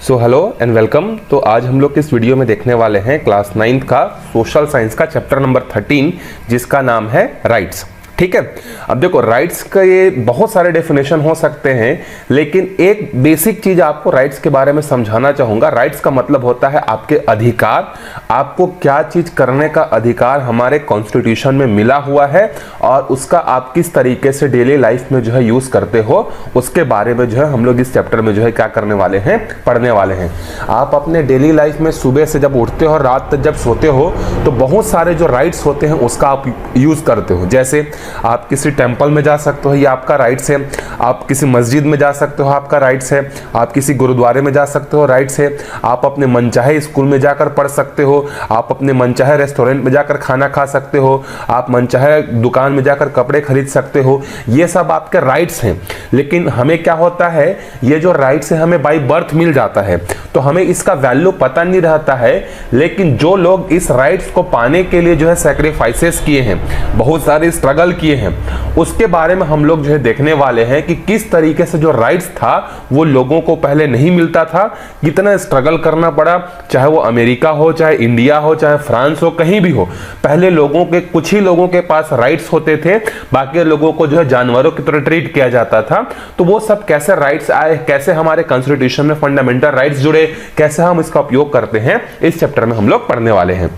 So hello and welcome. तो आज हम लोग इस वीडियो में देखने वाले हैं क्लास 9th का सोशल साइंस का चैप्टर नंबर 13 जिसका नाम है राइट्स। ठीक है, अब देखो राइट्स का ये बहुत सारे डेफिनेशन हो सकते हैं, लेकिन एक बेसिक चीज आपको राइट्स के बारे में समझाना चाहूंगा। राइट्स का मतलब होता है आपके अधिकार, आपको क्या चीज करने का अधिकार हमारे कॉन्स्टिट्यूशन में मिला हुआ है और उसका आप किस तरीके से डेली लाइफ में जो है यूज करते हो, उसके बारे में जो है हम लोग इस चैप्टर में जो है क्या करने वाले हैं, पढ़ने वाले हैं। आप अपने डेली लाइफ में सुबह से जब उठते हो और रात तक जब सोते हो तो बहुत सारे जो राइट्स होते हैं उसका आप यूज करते हो। जैसे आप किसी टेंपल में जा सकते हो, ये आपका राइट्स है। आप किसी मस्जिद में जा सकते हो, आपका राइट्स है। आप किसी गुरुद्वारे में जा सकते हो, राइट्स है। आप अपने मनचाहे स्कूल में जाकर पढ़ सकते हो, आप अपने मनचाहे रेस्टोरेंट में जाकर खाना खा सकते हो, आप मनचाहे दुकान में जाकर कपड़े खरीद सकते हो। ये सब आपके राइट्स हैं। लेकिन हमें क्या होता है, ये जो राइट्स है हमें बाय बर्थ मिल जाता है तो हमें इसका वैल्यू पता नहीं रहता है। लेकिन जो लोग इस राइट्स को पाने के लिए जो है सैक्रिफाइसेस किए हैं, बहुत सारे स्ट्रगल किए हैं, उसके बारे में हम लोग जो है देखने वाले हैं कि किस तरीके से जो राइट्स था वो लोगों को पहले नहीं मिलता था, कितना स्ट्रगल करना पड़ा। चाहे वो अमेरिका हो, चाहे इंडिया हो, चाहे फ्रांस हो, कहीं भी हो, पहले लोगों के कुछ ही लोगों के पास राइट्स होते थे, बाकी लोगों को जो है जानवरों की तरह ट्रीट किया जाता था। तो वो सब कैसे राइट्स आए, कैसे हमारे कॉन्स्टिट्यूशन में फंडामेंटल राइट्स जुड़े, कैसे हम इसका उपयोग करते हैं, इस चैप्टर में हम लोग पढ़ने वाले हैं।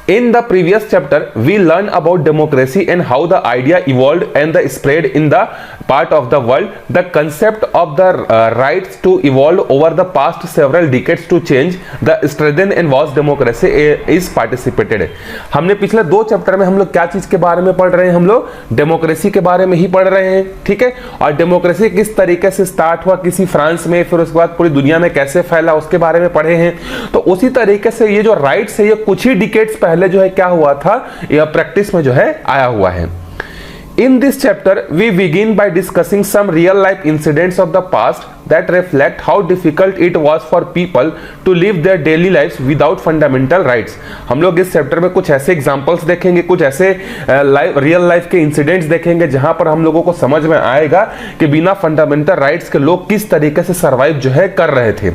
In the previous chapter, we learned about democracy and how the idea evolved and the spread in the part of the world. The concept of the rights to evolve over the past several decades to change the strengthen and vast democracy is participated. हमने पिछले 2 chapter में हम लोग क्या चीज के बारे में पढ़ रहे हैं, हम लोग डेमोक्रेसी के बारे में ही पढ़ रहे हैं। ठीक है, और डेमोक्रेसी किस तरीके से स्टार्ट हुआ किसी फ्रांस में, फिर उसके बाद पूरी दुनिया में कैसे फैला, उसके बारे में पढ़े हैं। तो उसी तरीके से ये जो राइट्स है ये कुछ ही डिकेड्स पहले जो है क्या हुआ था, यह प्रैक्टिस में जो है आया हुआ है। In this chapter, we begin by discussing some real-life incidents of the past that reflect how difficult it was for people to live their daily lives without fundamental rights. हम लोग इस चैप्टर में कुछ ऐसे एग्जांपल्स देखेंगे, कुछ ऐसे real life के इंसिडेंट्स देखेंगे जहां पर हम लोगों को समझ में आएगा कि बिना फंडामेंटल राइट्स के लोग किस तरीके से सर्वाइव जो है कर रहे थे।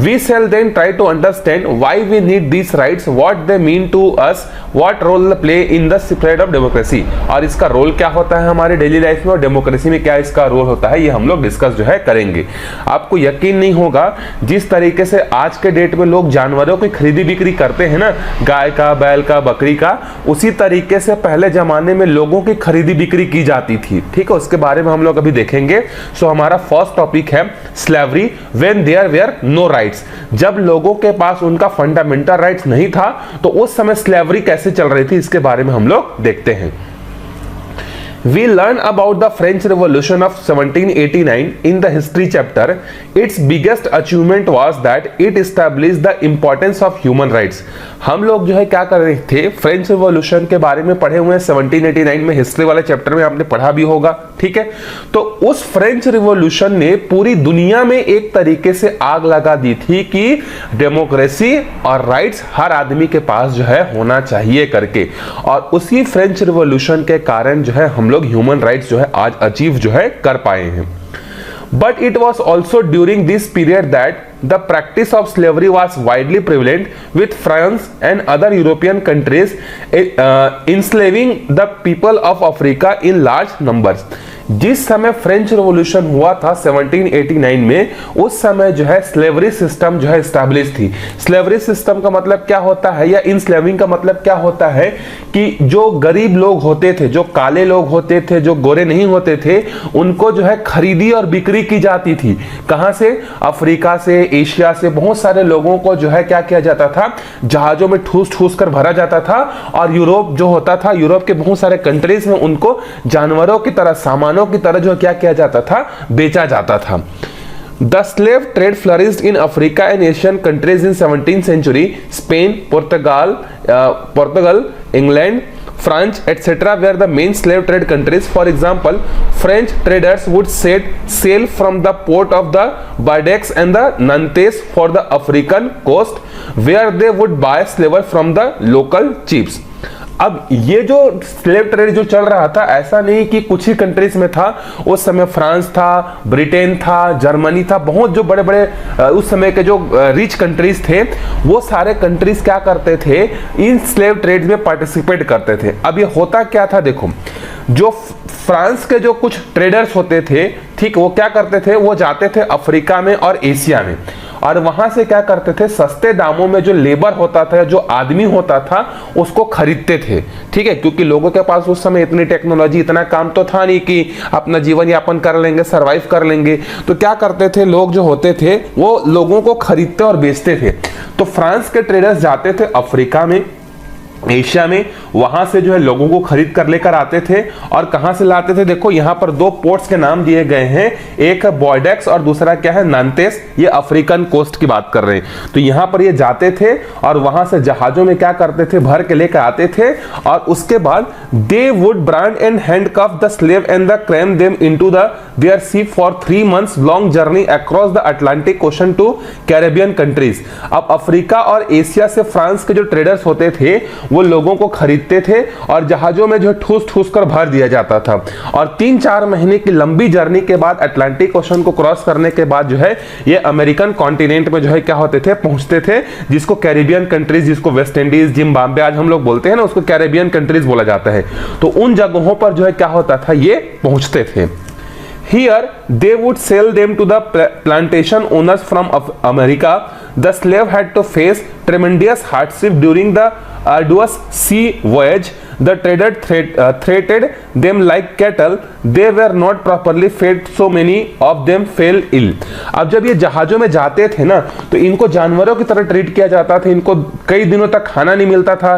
We shall then try to understand why we need these rights, what they mean to us, what role they play in the spread of democracy. और इसका रोल क्या होता है हमारे डेली लाइफ में और डेमोक्रेसी में क्या इसका रोल होता है, ये हम लोग डिस्कस जो है करेंगे। आपको यकीन नहीं होगा जिस तरीके से आज के डेट में लोग जानवरों की खरीदी बिक्री करते हैं ना, गाय का, बैल का, बकरी का, उसी तरीके से पहले जमाने में लोगों की खरीदी बिक्री की जाती थी। ठीक है, उसके बारे में हम लोग अभी देखेंगे। सो हमारा फर्स्ट टॉपिक है slavery when there were no rights. जब लोगों के पास उनका फंडामेंटल राइट्स नहीं था तो उस समय स्लेवरी कैसे चल रही थी, इसके बारे में हम लोग देखते हैं। We learn about the French Revolution of 1789 in the history chapter. Its biggest achievement was that it established the importance of human rights. हम लोग जो है क्या कर रहे थे, फ्रेंच रिवॉल्यूशन के बारे में पढ़े हुए हैं 1789 में, हिस्ट्री वाले चैप्टर में आपने पढ़ा भी होगा। ठीक है, तो उस फ्रेंच रिवॉल्यूशन ने पूरी दुनिया में एक तरीके से आग लगा दी थी कि डेमोक्रेसी और राइट्स हर आदमी के पास जो है होना चाहिए करके। और उसी फ्रेंच रिवॉल्यूशन के कारण जो है हम लोग ह्यूमन राइट्स जो है आज अचीव जो है कर पाए हैं। But it was also during this period that the practice of slavery was widely prevalent, with France and other European countries enslaving the people of Africa in large numbers. जिस समय फ्रेंच रिवॉल्यूशन हुआ था 1789 में, उस समय जो है slavery system जो है एस्टैब्लिश थी। स्लेवरी सिस्टम का मतलब क्या होता है, या इनस्लेविंग का मतलब क्या होता है कि जो गरीब लोग होते थे, जो काले लोग होते थे, जो गोरे नहीं होते थे, उनको जो है खरीदी और बिक्री की जाती थी। कहां से? अफ्रीका से, एशिया से बहुत सारे लोगों को जो है क्या किया जाता था, जहाजों में ठूस ठूस कर भरा जाता था और यूरोप जो होता था, यूरोप के बहुत सारे कंट्रीज में उनको जानवरों की तरह, सामानों की तरह जो क्या किया जाता था, बेचा जाता था। The slave trade flourished in Africa and Asian countries in 17th century. Spain, Portugal, England, France, etc. were the main slave trade countries. For example, French traders would set sail from the port of the Bordeaux and the Nantes for the African coast, where they would buy slaves from the local chiefs. अब ये जो slave trade जो चल रहा था, ऐसा नहीं कि कुछ ही कंट्रीज में था। उस समय फ्रांस था, ब्रिटेन था, जर्मनी था, बहुत जो बड़े बड़े उस समय के जो रिच कंट्रीज थे, वो सारे कंट्रीज क्या करते थे, इन स्लेव ट्रेड में पार्टिसिपेट करते थे। अब ये होता क्या था, देखो, जो फ्रांस के जो कुछ ट्रेडर्स होते थे, ठीक, वो क्या करते थे, वो जाते थे अफ्रीका में और एशिया में, और वहां से क्या करते थे, सस्ते दामों में जो लेबर होता था, जो आदमी होता था, उसको खरीदते थे। ठीक है, क्योंकि लोगों के पास उस समय इतनी टेक्नोलॉजी, इतना काम तो था नहीं कि अपना जीवन यापन कर लेंगे, सरवाइव कर लेंगे। तो क्या करते थे, लोग जो होते थे वो लोगों को खरीदते और बेचते थे। तो फ्रांस के ट्रेडर्स जाते थे अफ्रीका में, एशिया में, वहां से जो है लोगों को खरीद कर लेकर आते थे। और कहां से लाते थे, देखो यहां पर दो पोर्ट्स के नाम दिए गए हैं, एक है बॉयडेक्स और दूसरा क्या है, नांतेस। ये अफ्रीकन कोस्ट की बात कर रहे हैं। तो यहां पर ये जाते थे और वहां से जहाजों में क्या करते थे, भर के लेकर आते थे, और उसके बाद they would brand and handcuff the slave and the cram them into the there ship for 3 months long journey across the Atlantic ocean to Caribbean countries. अब अफ्रीका और एशिया से फ्रांस के जो ट्रेडर्स होते थे, वो लोगों को खरीदते थे और जहाजों में जो ठूस ठूस कर भर दिया जाता था। और 3-4 महीने की लंबी जर्नी के बाद, अटलांटिक ओशन को क्रॉस करने के बाद जो है ये अमेरिकन कॉन्टिनेंट में जो है क्या होते थे, पहुंचते थे, जिसको कैरेबियन कंट्रीज, जिसको वेस्ट इंडीज, जिम्बाब्वे आज हम लोग बोलते हैं ना, उसको कैरेबियन कंट्रीज बोला जाता है। तो उन जगहों पर जो है क्या होता था, ये पहुंचते थे। Here they would sell them to the plantation owners from America. The slave had to face tremendous hardship during the arduous sea voyage. The trader treated them like cattle. They were not properly fed, so many of them fell ill. अब जब ये जहाजों में जाते थे ना, तो इनको जानवरों की तरह ट्रीट किया जाता था। इनको कई दिनों तक खाना नहीं मिलता था।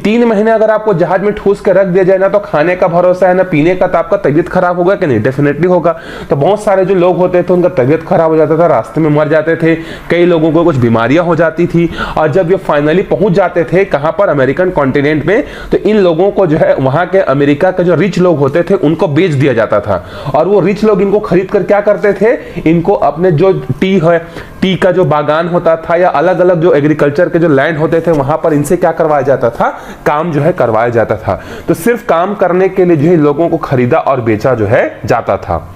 3 महीने अगर आपको जहाज में ठूस के रख दिया जाए ना, तो खाने का भरोसा है ना पीने का, तो आपका तबीयत खराब होगा कि नहीं, डेफिनेटली होगा। तो बहुत सारे जो लोग होते थे, उनका तबीयत खराब हो जाता था, रास्ते में मर जाते थे, कई लोगों को कुछ बीमारियां हो जाती थी। और जब ये फाइनली पहुंच जाते थे कहां पर, अमेरिकन कॉन्टिनेंट में, तो इन लोगों को जो है वहां के अमेरिका के जो रिच लोग होते थे, उनको बेच दिया जाता था। और वो रिच लोग इनको खरीद कर क्या करते थे, इनको अपने जो टी है, टी का जो बागान होता था, या अलग अलग जो एग्रीकल्चर के जो लैंड होते थे, वहां पर इनसे क्या करवाया जाता था, काम जो है करवाया जाता था। तो सिर्फ काम करने के लिए जो है लोगों को खरीदा और बेचा जो है जाता था।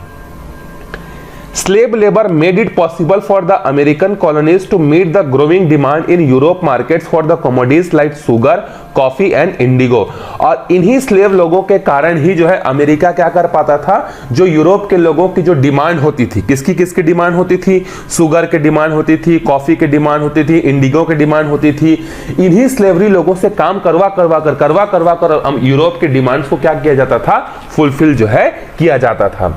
Slave labor made it possible for the American colonies to meet the growing demand in Europe markets for the commodities like sugar, coffee and Indigo. और इन्हीं स्लेव लोगों के कारण ही जो है अमेरिका क्या कर पाता था, जो यूरोप के लोगों की जो डिमांड होती थी, किसकी डिमांड होती थी, शुगर की डिमांड होती थी, कॉफी की डिमांड होती थी, इंडिगो की डिमांड होती थी। इन्हीं स्लेवरी लोगों से काम करवा कर यूरोप की डिमांड्स को क्या किया जाता था, फुलफिल जो है किया जाता था।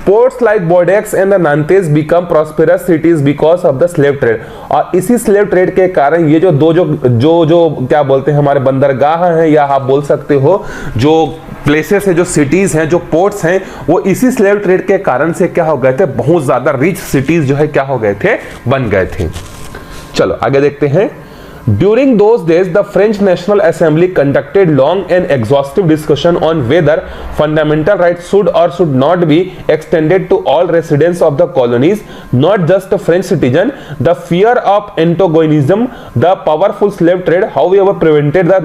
Ports like Bordeaux and the Nantes become prosperous cities because of the slave trade। और इसी स्लेव ट्रेड के कारण ये जो दो जो क्या बोलते हैं, हमारे बंदरगाह हैं, या आप बोल सकते हो जो प्लेसेस है, जो सिटीज हैं, जो पोर्ट्स हैं, वो इसी स्लेव ट्रेड के कारण से क्या हो गए थे, बहुत ज्यादा रिच सिटीज जो है क्या हो गए थे, बन गए थे। चलो आगे देखते हैं। During those days, the French National Assembly conducted long and exhaustive discussion on whether fundamental rights should or should not be extended to all residents of the colonies, not just the French citizen. The fear of antagonism, the powerful slave trade, however, prevented the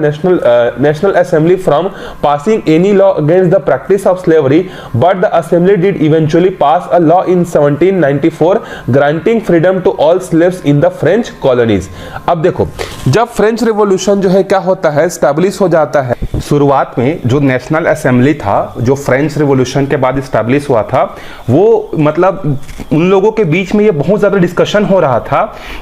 National Assembly from passing any law against the practice of slavery. But the Assembly did eventually pass a law in 1794 granting freedom to all slaves in the French colonies. अब देखो, जब French revolution जो है क्या होता है, establish हो जाता है, शुरुआत में जो नेशनल असेंबली था, जो फ्रेंच रिवॉल्यूशन के बाद स्टैब्लिश हुआ था, वो मतलब उन लोगों के बीच में ये बहुत ज़्यादा डिस्कशन हो रहा था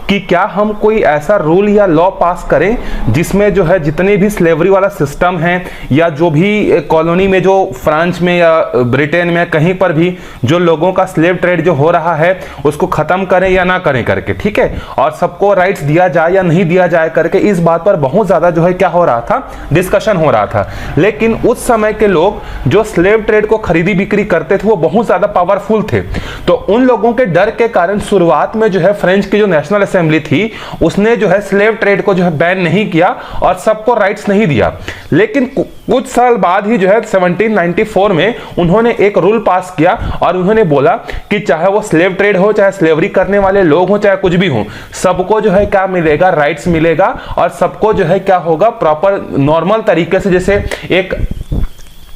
कि क्या हम कोई ऐसा रूल या लॉ पास करें जिसमें जो है जितने भी स्लेवरी वाला सिस्टम है, या जो भी कॉलोनी में, जो फ्रांस में या ब्रिटेन में कहीं पर भी जो लोगों का स्लेव ट्रेड जो हो रहा है, उसको ख़त्म करें या ना करें करके, ठीक है, और सबको राइट्स दिया जाए या नहीं दिया जाए करके, इस बात पर बहुत ज़्यादा जो है क्या हो रहा था, डिस्कशन हो रहा था। लेकिन उस समय के लोग जो स्लेव ट्रेड को खरीदी बिक्री करते थे, वो बहुत ज्यादा पावरफुल थे। तो उन लोगों के डर के कारण शुरुआत में जो है फ्रेंच की जो नेशनल असेंबली थी, उसने जो है स्लेव ट्रेड को जो है बैन नहीं किया और सबको राइट्स नहीं दिया। लेकिन कुछ साल बाद ही जो है 1794 में उन्होंने एक रूल पास किया और उन्होंने बोला कि चाहे वो स्लेव ट्रेड हो, चाहे स्लेवरी करने वाले लोग हो, चाहे कुछ भी हो, सबको जो है क्या मिलेगा, राइट्स मिलेगा। मिलेगा और सबको जो है क्या होगा, प्रॉपर नॉर्मल तरीके से, जैसे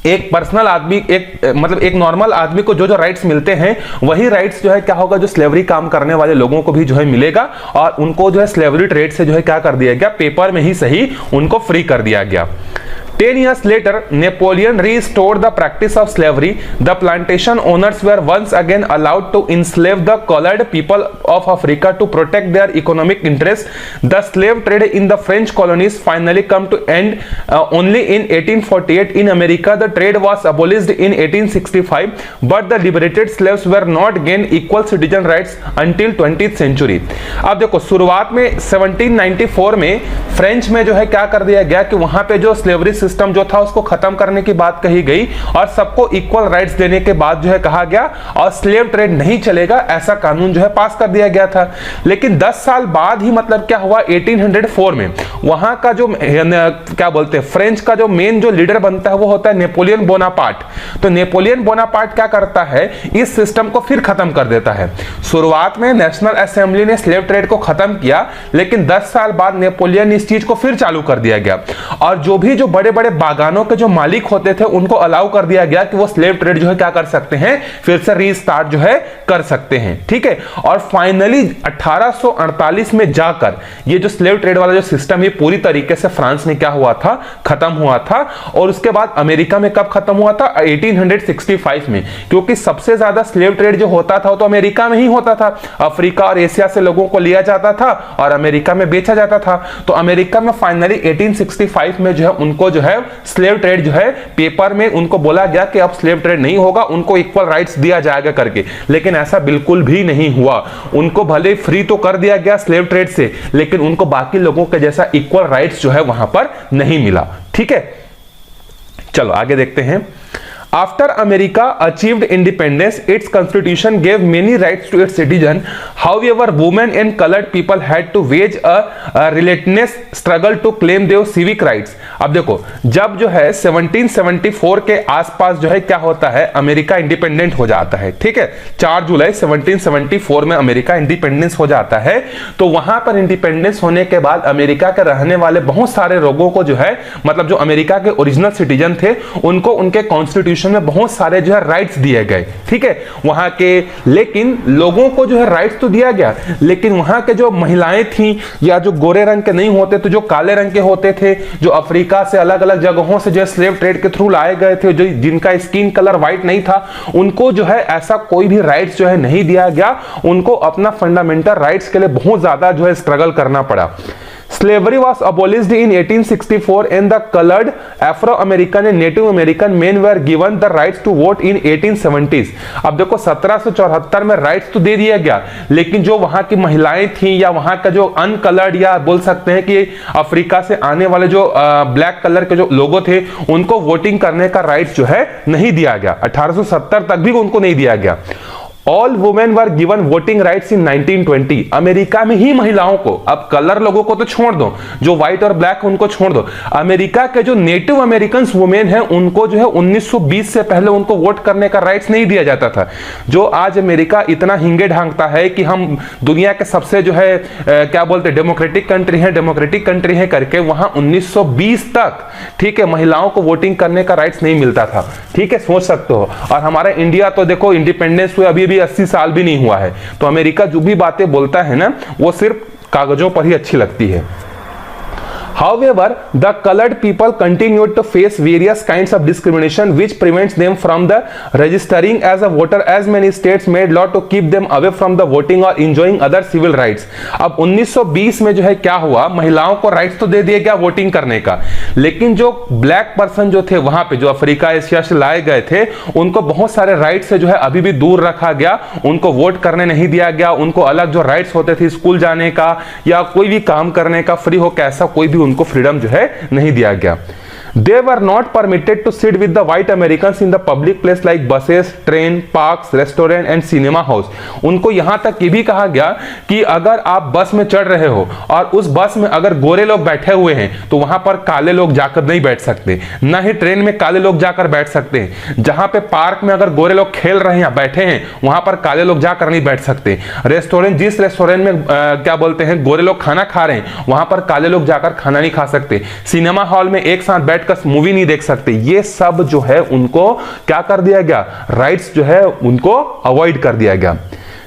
एक पर्सनल आदमी, एक नॉर्मल आदमी को जो जो राइट्स मिलते हैं वही राइट्स जो है क्या होगा, जो स्लेवरी काम करने वाले लोगों को भी जो है मिलेगा, और उनको जो है स्लेवरी ट्रेड से जो है क्या कर दिया गया, पेपर में ही सही उनको फ्री कर दिया गया। 10 years later, Napoleon restored the practice of slavery. The plantation owners were once again allowed to enslave the colored people of Africa to protect their economic interests. The slave trade in the French colonies finally come to end only in 1848. In America, the trade was abolished in 1865, but the liberated slaves were not gained equal citizen rights until 20th century. अब देखो, शुरुआत में 1794 में French में जो है क्या कर दिया गया कि वहां पे जो स्लेवरी सिस्टम जो था उसको खत्म करने की बात कही गई और सबको इक्वल राइट्स देने के बाद जो है कहा गया और स्लेव ट्रेड नहीं चलेगा, ऐसा कानून जो है पास कर दिया गया था। लेकिन 10 साल बाद ही मतलब क्या हुआ, 1804 में वहां का जो क्या बोलते हैं फ्रेंच का जो मेन जो लीडर बनता है वो होता है नेपोलियन बोनापार्ट। तो नेपोलियन बोनापार्ट क्या करता है, इस सिस्टम को फिर खत्म कर देता है। शुरुआत में नेशनल असेंबली ने स्लेव ट्रेड को खत्म किया, लेकिन 10 साल बाद नेपोलियन इस चीज को फिर चालू कर दिया गया और जो बड़े बड़े बागानों के जो मालिक होते थे उनको अलाउ कर दिया गया कि वो स्लेव ट्रेड जो है क्या कर सकते हैं, फिर से रीस्टार्ट जो है कर सकते हैं। ठीक है, और फाइनली 1848 में जाकर ये जो स्लेव ट्रेड वाला जो सिस्टम है पूरी तरीके से फ्रांस में क्या हुआ था, खत्म हुआ था। और उसके बाद अमेरिका में कब खत्म हुआ था, 1865 में, क्योंकि सबसे ज्यादा स्लेव ट्रेड जो होता था वो तो अमेरिका में ही होता था। अफ्रीका और एशिया से लोगों को लिया जाता था और अमेरिका में बेचा जाता था। तो अमेरिका में फाइनली 1865 में जो है उनको जो है स्लेव ट्रेड जो है पेपर में उनको बोला गया कि अब स्लेव ट्रेड नहीं होगा, उनको इक्वल राइट्स दिया जाएगा करके। लेकिन ऐसा बिल्कुल भी नहीं हुआ। उनको भले फ्री तो कर दिया गया स्लेव ट्रेड से, लेकिन उनको बाकी लोगों के जैसा इक्वल राइट्स जो है वहां पर नहीं मिला। ठीक है, चलो आगे देखते हैं। After America achieved independence, its constitution gave many rights to its citizens. However, women and colored people had to wage a relentless struggle to claim their civic rights. अब देखो, जब जो है 1774 के आसपास जो है क्या होता है, अमेरिका इंडिपेंडेंट हो जाता है। ठीक है, 4 जुलाई 1774 में अमेरिका इंडिपेंडेंस हो जाता है। तो वहां पर इंडिपेंडेंस होने के बाद अमेरिका के रहने वाले बहुत सारे लोगों को जो है, मतलब जो अमेरिका के ओरिजिनल सिटीजन थे, उनको उनके कॉन्स्टिट्यूशन में बहुत सारे जो है राइट्स दिए गए। ठीक है, वहां के, लेकिन लोगों को जो है राइट्स तो दिया गया, लेकिन वहां के जो महिलाएं थी या जो गोरे रंग के नहीं होते तो जो काले रंग के होते थे, जो अफ्रीका से अलग अलग जगहों से जो स्लेव ट्रेड के थ्रू लाए गए थे, जो जिनका स्किन कलर व्हाइट नहीं था, उनको जो है ऐसा कोई भी राइट्स जो है नहीं दिया गया। उनको अपना फंडामेंटल राइट्स के लिए बहुत ज्यादा जो है स्ट्रगल करना पड़ा। Slavery was abolished in 1864 and the colored Afro-American and Native American men were given the rights to vote in 1870s. अब देखो 1774 में राइट्स तो दे दिया गया, लेकिन जो वहां की महिलाएं थी या वहां का जो अनकलर्ड या बोल सकते हैं कि अफ्रीका से आने वाले जो ब्लैक कलर के जो लोगों थे, उनको वोटिंग करने का राइट्स जो है नहीं दिया गया। 1870 तक भी उनको नहीं दिया गया। All women were given voting rights in 1920। America में ही महिलाओं को, अब कलर लोगों को तो छोड़ दो, जो व्हाइट और ब्लैक उनको छोड़ दो, अमेरिका के जो नेटिव अमेरिकन वुमेन हैं उनको जो है 1920 से पहले उनको वोट करने का राइट्स नहीं दिया जाता था। जो आज अमेरिका इतना हिंगे ढांकता है कि हम दुनिया के सबसे जो है क्या बोलते हैं डेमोक्रेटिक कंट्री है करके, वहां 1920 तक, ठीक है, महिलाओं को वोटिंग करने का राइट्स नहीं मिलता था। ठीक है, सोच सकते हो। और हमारा इंडिया तो देखो इंडिपेंडेंस हुए अभी 80 साल भी नहीं हुआ है, तो अमेरिका जो भी बातें बोलता है ना, वो सिर्फ कागजों पर ही अच्छी लगती है। However, the colored people continued to face various kinds of discrimination which prevents them from the registering as a voter, as many states made law to keep them away from the voting or enjoying other civil rights. अब 1920 में जो है क्या हुआ, महिलाओं को rights तो दे दिया गया वोटिंग करने का, लेकिन जो ब्लैक पर्सन जो थे वहां पे, जो अफ्रीका एशिया से लाए गए थे, उनको बहुत सारे राइट्स से जो है अभी भी दूर रखा गया। उनको वोट करने नहीं दिया गया। उनको अलग जो राइट्स होते थे स्कूल जाने का या कोई भी काम करने का फ्री हो, कैसा कोई भी उनको फ्रीडम जो है नहीं दिया गया। They were not permitted to sit with the white Americans in the public place like buses, train, parks, restaurant and cinema house. उनको यहां तक ये भी कहा गया कि अगर आप बस में चढ़ रहे हो और उस बस में अगर गोरे लोग बैठे हुए हैं तो वहां पर काले लोग जाकर नहीं बैठ सकते, ना ही ट्रेन में काले लोग जाकर बैठ सकते हैं। जहां पे पार्क में अगर गोरे लोग खेल रहे हैं बैठे हैं वहां पर काले लोग जाकर नहीं बैठ सकते। रेस्टोरेंट, जिस रेस्टोरेंट में क्या बोलते हैं गोरे लोग खाना खा रहे हैं वहां पर काले लोग जाकर खाना नहीं खा सकते। सिनेमा हॉल में एक साथ बैठकर मूवी नहीं देख सकते। ये सब जो है उनको क्या कर दिया गया, राइट्स जो है उनको अवॉइड कर दिया गया।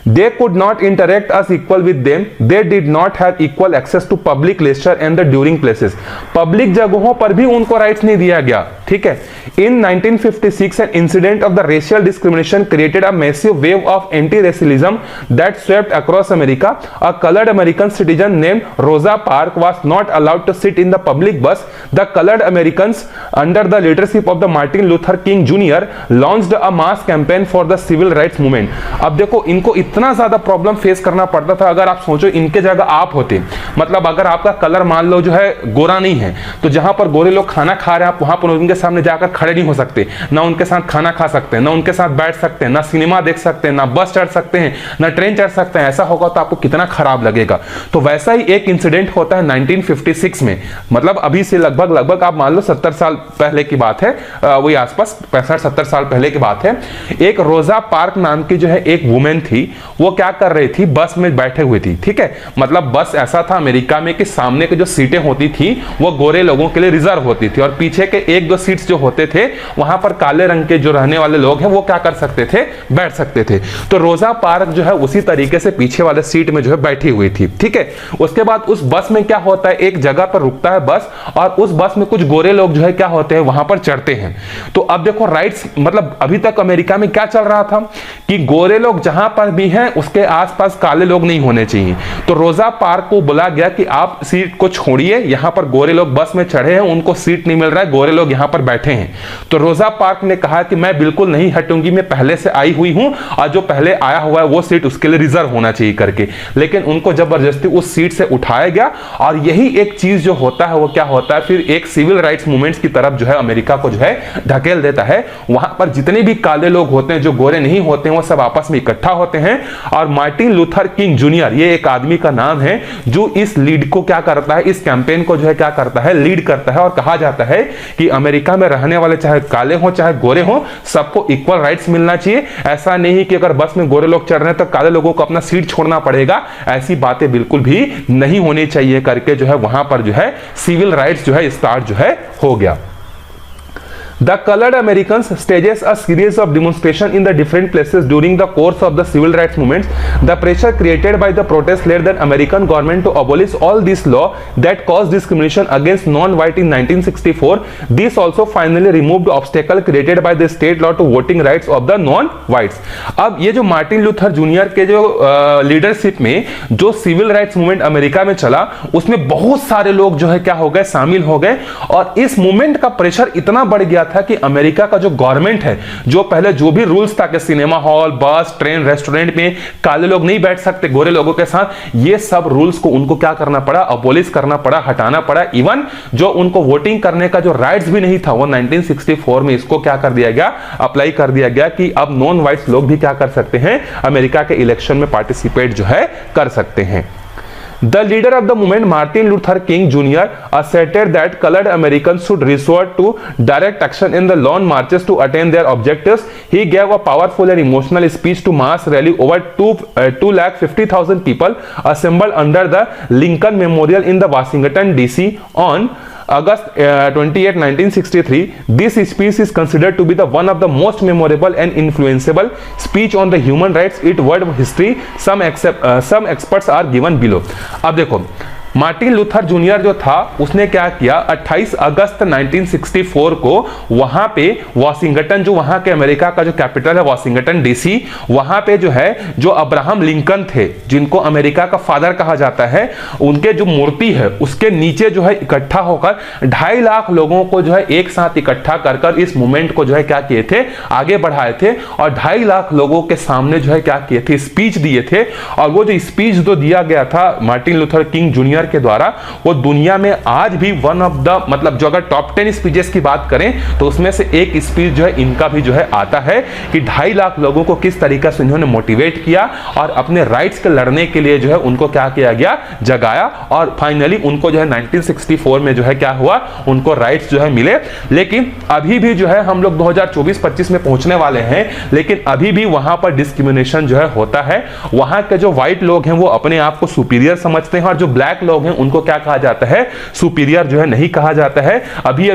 They could not interact as equal with them. They did not have equal access to public leisure and the during places. Public जगहों पर भी उनको राइट्स नहीं दिया गया, ठीक है। In 1956, an incident of the racial discrimination created a massive wave of anti-racialism that swept across America. A colored American citizen named Rosa Parks was not allowed to sit in the public bus. The colored Americans, under the leadership of the Martin Luther King Jr., launched a mass campaign for the civil rights movement. अब देखो इनको इतना ज्यादा problem face करना पड़ता था। अगर आप सोचो इनके जगह आप होते, मतलब अगर आपका कलर मान लो जो है गोरा नहीं है, तो जहां पर गोरे लोग खाना खा रहे हैं आप वहां पर उनके सामने जाकर खड़े नहीं हो सकते, ना उनके साथ खाना खा सकते हैं, ना उनके साथ बैठ सकते हैं, ना सिनेमा देख सकते हैं, ना बस चढ़ सकते हैं, ना ट्रेन चढ़ सकते हैं। ऐसा होगा तो आपको कितना खराब लगेगा। तो वैसा ही एक इंसिडेंट होता है 1956 में, मतलब अभी से लगभग आप मान लो 70 साल पहले की बात है, वही आसपास 65-70 साल पहले की बात है। एक रोजा पार्क नाम की जो है एक वुमेन थी, वो क्या कर रही थी, बस में बैठे हुए थी, ठीक है। मतलब बस ऐसा था अमेरिका में कि सामने की जो सीटें होती थी वो गोरे लोगों के लिए रिजर्व होती थी और पीछे के एक दो सीट्स जो होते थे वहां पर काले रंग के जो रहने वाले लोग हैं वो क्या कर सकते थे, बैठ सकते थे। तो रोजा पार्क जो है उसी तरीके से पीछे वाले सीट में जो है बैठी हुई थी, ठीक है। उसके बाद उस बस में क्या होता है, एक जगह पर रुकता है बस और उस बस में कुछ गोरे लोग जो है क्या होते हैं वहां पर चढ़ते हैं। तो अब देखो राइट्स, मतलब अभी तक अमेरिका में क्या चल रहा था कि गोरे लोग जहां पर भी हैं उसके आसपास काले लोग नहीं होने चाहिए। तो रोजा पार्क को बोला गया कि आप सीट को छोड़िए, यहां पर गोरे लोग बस में चढ़े हैं, उनको सीट नहीं मिल रहा है, गोरे लोग यहां पर बैठे हैं। तो रोजा पार्क ने कहा कि मैं बिल्कुल नहीं हटूंगी, मैं पहले से आई हुई हूं और जो पहले आया हुआ है वो सीट उसके लिए रिजर्व होना चाहिए करके। लेकिन उनको जबरदस्ती उस सीट से उठाया गया और यही एक चीज जो होता है वो क्या होता है, फिर एक सिविल राइट्स मूवमेंट्स की तरफ जो है अमेरिका को जो है ढकेल देता है। वहां पर जितने भी काले लोग होते हैं जो गोरे नहीं होते हैं वो सब आपस में इकट्ठा होते हैं और मार्टिन लूथर किंग जूनियर, ये एक आदमी का नाम है जो इस लीड को क्या करता है, इस कैंपेन को जो है क्या करता है, लीड करता है। और कहा जाता है कि अमेरिका में रहने वाले चाहे काले हो चाहे गोरे हो सबको इक्वल राइट्स मिलना चाहिए। ऐसा नहीं कि अगर बस में गोरे लोग चढ़ रहे हैं तो काले लोगों को अपना सीट छोड़ना पड़ेगा, ऐसी बातें बिल्कुल भी नहीं होनी चाहिए करके जो है वहां पर जो है सिविल राइट्स जो है स्टार्ट जो है हो गया। The colored Americans stages a series of demonstrations in the different places during the course of the civil rights movements. The pressure created by the protest led the American government to abolish all these laws that caused discrimination against non-white in 1964. This also finally removed the obstacle created by the state law to voting rights of the non-whites. अब ये जो Martin Luther junior के जो leadership में जो civil rights movement America में चला उसमें बहुत सारे लोग जो है क्या हो गए, शामिल हो गए और इस मूवमेंट का प्रेशर इतना बढ़ गया था कि अमेरिका का जो गवर्नमेंट है, जो पहले जो भी रूल्स था कि सिनेमा हॉल, बस, ट्रेन, रेस्टोरेंट में काले लोग नहीं बैठ सकते गोरे लोगों के साथ, ये सब रूल्स को उनको क्या करना पड़ा, अबोलिश करना पड़ा, हटाना पड़ा। इवन जो उनको वोटिंग करने का जो राइट्स भी नहीं था वो 1964 में इसको क्या कर दिया गया, अप्लाई कर दिया गया कि अब नॉन व्हाइट्स लोग भी क्या कर सकते हैं, अमेरिका के इलेक्शन में पार्टिसिपेट जो है कर सकते हैं। The leader of the movement, Martin Luther King Jr., asserted that colored Americans should resort to direct action in the long marches to attain their objectives. He gave a powerful and emotional speech to mass rally over 250,000 people assembled under the Lincoln Memorial in the Washington, D.C. on August 28, 1963. This speech is considered to be the one of the most memorable and influential speech on the human rights in world history. Some experts are given below. अब देखो Martin Luther junior जो था उसने क्या किया, 28 अगस्त 1964 को वहां पे वाशिंगटन, जो वहां के अमेरिका का जो कैपिटल है वाशिंगटन डीसी, वहां पे जो है जो अब्राहम लिंकन थे जिनको अमेरिका का फादर कहा जाता है, उनके जो मूर्ति है उसके नीचे जो है इकट्ठा होकर 2.5 लाख लोगों को जो है एक साथ इकट्ठा कर इस मूवमेंट को जो है क्या किए थे, आगे बढ़ाए थे और 2.5 लाख लोगों के सामने जो है क्या किए थे, स्पीच दिए थे। और वो जो स्पीच जो दिया गया था Martin Luther king junior Skinner के द्वारा, वो दुनिया में आज भी वन ऑफ द मतलब जो अगर टॉप 10 स्पीचेस की बात करें तो उसमें से एक स्पीच जो है इनका भी जो है आता है कि 2.5 लाख लोगों को किस तरीके से इन्होंने मोटिवेट किया और अपने राइट्स के लड़ने के लिए जो है उनको क्या किया गया, जगाया, और फाइनली उनको जो है 1964 में जो है क्या हुआ, उनको राइट्स जो है मिले। लेकिन अभी भी जो है हम लोग 2024-25 में पहुंचने वाले हैं, लेकिन अभी भी वहां पर डिस्क्रिमिनेशन जो है होता है। वहां के जो व्हाइट लोग हैं वो अपने आप को सुपीरियर समझते हैं और जो ब्लैक लोग हैं उनको क्या कहा जाता है, सुपीरियर जो है नहीं कहा जाता है। अभी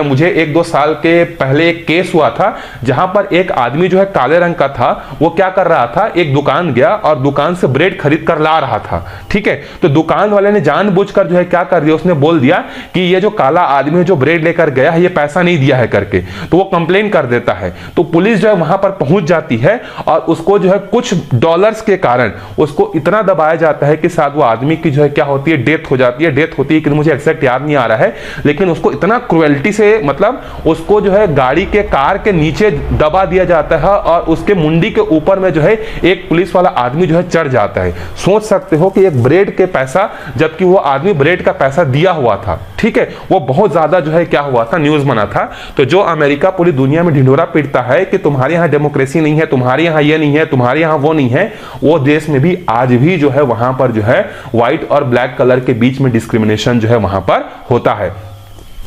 मुझे 1-2 साल के पहले एक केस हुआ था जहां पर एक आदमी जो है काले रंग का था, वो क्या कर रहा था, एक दुकान गया और दुकान से ब्रेड खरीद कर ला रहा था, ठीक है। तो दुकान वाले ने जानबूझकर जो है क्या कर दिया, उसने बोल दिया कि ये जो काला आदमी जो ब्रेड लेकर गया है ये पैसा नहीं दिया है करके, तो वो कंप्लेन कर देता है। तो पुलिस जो है वहां पर पहुंच जाती है और उसको जो है कुछ डॉलर्स के कारण उसको इतना दबाया जाता है कि शायद वो आदमी की जो है क्या होती है, डेथ हो जाती है कि मुझे एग्जैक्ट याद नहीं आ रहा है, लेकिन उसको इतना क्रुएल्टी से मतलब उसको जो है गाड़ी के कार के नीचे दबा दिया जाता है और उसके मुंडी के ऊपर में जो है एक पुलिस वाला आदमी जो है चढ़ जाता है। सोच सकते हो कि एक ब्रेड के पैसा, जबकि वो आदमी ब्रेड का पैसा दिया हुआ था, ठीक है, वो बहुत ज्यादा जो है क्या हुआ था, न्यूज बना था। तो जो अमेरिका पूरी दुनिया में ढिंढोरा पीटता है कि तुम्हारे यहां डेमोक्रेसी नहीं है, तुम्हारे यहां ये नहीं है, तुम्हारे यहां वो नहीं है, वो देश में भी आज भी जो है वहां पर जो है व्हाइट और ब्लैक कलर के बीच में डिस्क्रिमिनेशन जो है वहां पर होता है।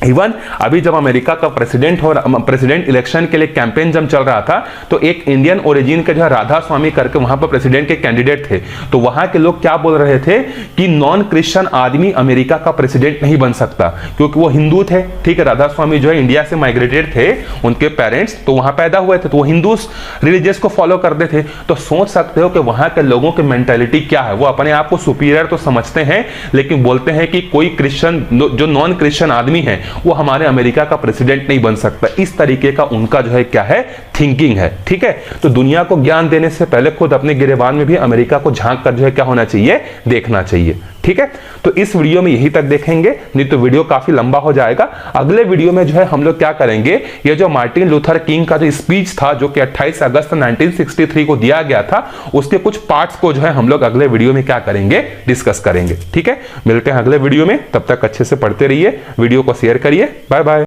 इवन अभी जब अमेरिका का प्रेसिडेंट इलेक्शन के लिए कैंपेन जब चल रहा था तो एक इंडियन ओरिजिन के जो है राधा स्वामी करके वहां पर प्रेसिडेंट के कैंडिडेट थे, तो वहां के लोग क्या बोल रहे थे कि नॉन क्रिश्चियन आदमी अमेरिका का प्रेसिडेंट नहीं बन सकता, क्योंकि वो हिंदू थे, ठीक है। राधा स्वामी जो है इंडिया से माइग्रेटेड थे, उनके पेरेंट्स तो वहां पैदा हुए थे, तो वो हिंदू रिलीजियस को फॉलो करते थे। तो सोच सकते हो कि वहां के लोगों की मेंटालिटी क्या है, वो अपने आप को सुपीरियर तो समझते हैं, लेकिन बोलते हैं कि कोई क्रिश्चियन जो नॉन क्रिश्चियन आदमी है वो हमारे अमेरिका का प्रेसिडेंट नहीं बन सकता। इस तरीके का उनका जो है क्या है, थिंकिंग है, ठीक है। तो दुनिया को ज्ञान देने से पहले खुद अपने गिरेबान में भी अमेरिका को झांक कर जो है क्या होना चाहिए, देखना चाहिए, ठीक है। तो इस वीडियो में यही तक देखेंगे, नहीं तो वीडियो काफी लंबा हो जाएगा। अगले वीडियो में जो है हम लोग क्या करेंगे, ये जो मार्टिन लूथर किंग का जो स्पीच था जो कि 28 अगस्त 1963 को दिया गया था, उसके कुछ पार्ट्स को जो है हम लोग अगले वीडियो में क्या करेंगे, डिस्कस करेंगे, ठीक है। मिलते हैं अगले वीडियो में, तब तक अच्छे से पढ़ते रहिए, वीडियो को शेयर करिए, बाय बाय।